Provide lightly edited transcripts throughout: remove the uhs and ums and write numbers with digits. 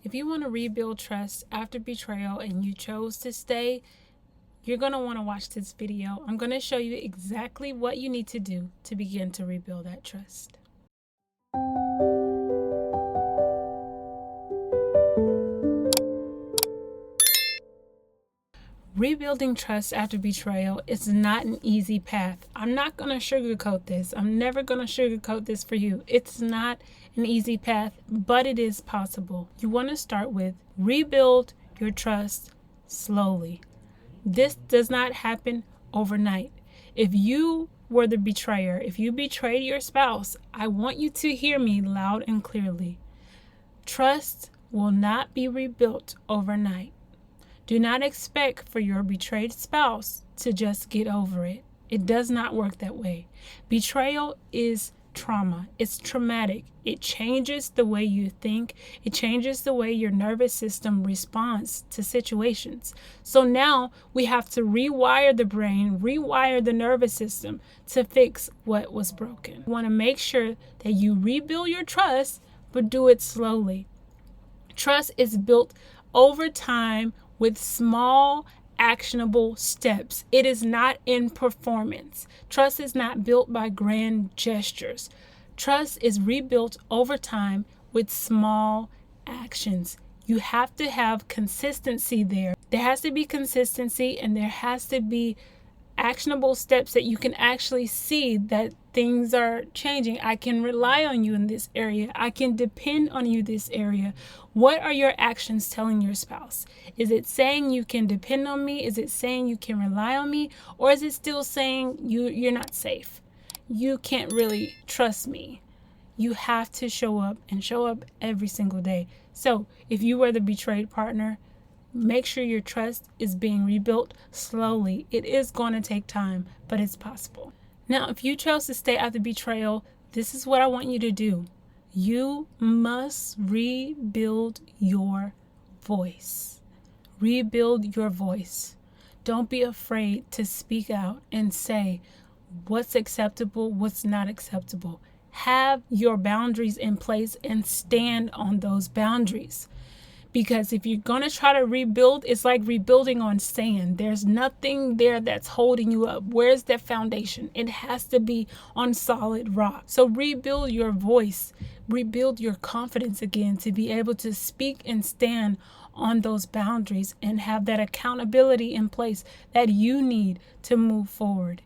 If you want to rebuild trust after betrayal and you chose to stay, you're going to want to watch this video. I'm going to show you exactly what you need to do to begin to rebuild that trust. Rebuilding trust after betrayal is not an easy path. I'm not going to sugarcoat this. I'm never going to sugarcoat this for you. It's not an easy path, but it is possible. You want to start with rebuild your trust slowly. This does not happen overnight. If you were the betrayer, if you betrayed your spouse, I want you to hear me loud and clearly. Trust will not be rebuilt overnight. Do not expect for your betrayed spouse to just get over it. It does not work that way. Betrayal is trauma. It's traumatic. It changes the way you think. It changes the way your nervous system responds to situations. So now we have to rewire the brain, rewire the nervous system to fix what was broken. You want to make sure that you rebuild your trust, but do it slowly. Trust is built over time with small, actionable steps. It is not in performance. Trust is not built by grand gestures. Trust is rebuilt over time with small actions. You have to have consistency there. There has to be consistency, and there has to be actionable steps that you can actually see that things are changing. I can rely on you in this area. I can depend on you this area. What are your actions telling your spouse? Is it saying you can depend on me? Is it saying you can rely on me? Or is it still saying you're not safe? You can't really trust me. You have to show up and show up every single day. So if you were the betrayed partner, make sure your trust is being rebuilt slowly. It is going to take time, but it's possible. Now, if you chose to stay after betrayal, this is what I want you to do. You must rebuild your voice. Rebuild your voice. Don't be afraid to speak out and say what's acceptable, what's not acceptable. Have your boundaries in place and stand on those boundaries. Because if you're going to try to rebuild, it's like rebuilding on sand. There's nothing there that's holding you up. Where's that foundation? It has to be on solid rock. So rebuild your voice. Rebuild your confidence again to be able to speak and stand on those boundaries and have that accountability in place that you need to move forward.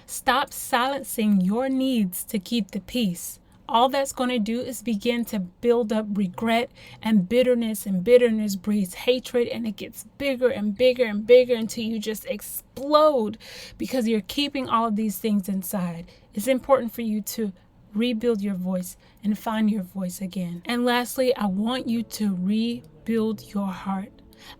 Stop silencing your needs to keep the peace. All that's going to do is begin to build up regret and bitterness breeds hatred, and it gets bigger and bigger and bigger until you just explode because you're keeping all of these things inside. It's important for you to rebuild your voice and find your voice again. And lastly, I want you to rebuild your heart.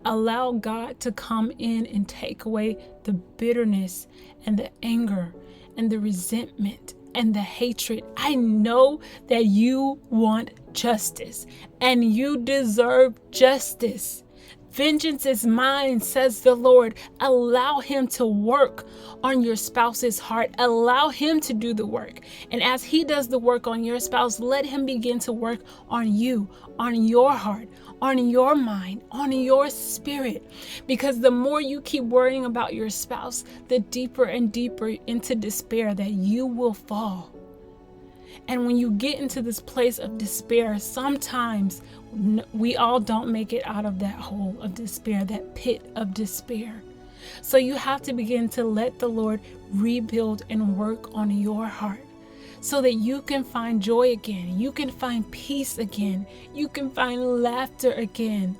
Allow God to come in and take away the bitterness and the anger and the resentment and the hatred. I know that you want justice and you deserve justice. Vengeance is mine, says the Lord. Allow him to work on your spouse's heart. Allow him to do the work. And as he does the work on your spouse, let him begin to work on you, on your heart, on your mind, on your spirit. Because the more you keep worrying about your spouse, the deeper and deeper into despair that you will fall. And when you get into this place of despair, sometimes we all don't make it out of that hole of despair, that pit of despair. So you have to begin to let the Lord rebuild and work on your heart so that you can find joy again. You can find peace again. You can find laughter again.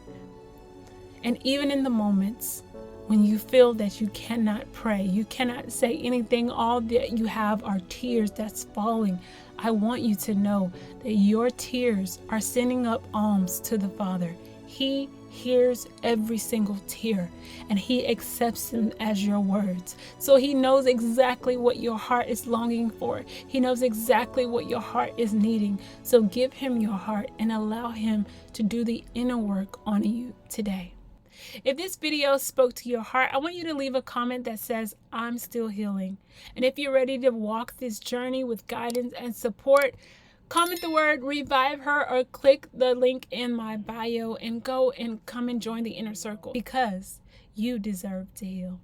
And even in the moments when you feel that you cannot pray, you cannot say anything, all that you have are tears that's falling, I want you to know that your tears are sending up alms to the Father. He hears every single tear and he accepts them as your words. So he knows exactly what your heart is longing for. He knows exactly what your heart is needing. So give him your heart and allow him to do the inner work on you today. If this video spoke to your heart, I want you to leave a comment that says, I'm still healing. And if you're ready to walk this journey with guidance and support, Comment the word revive her or click the link in my bio and go and come and join the inner circle because you deserve to heal.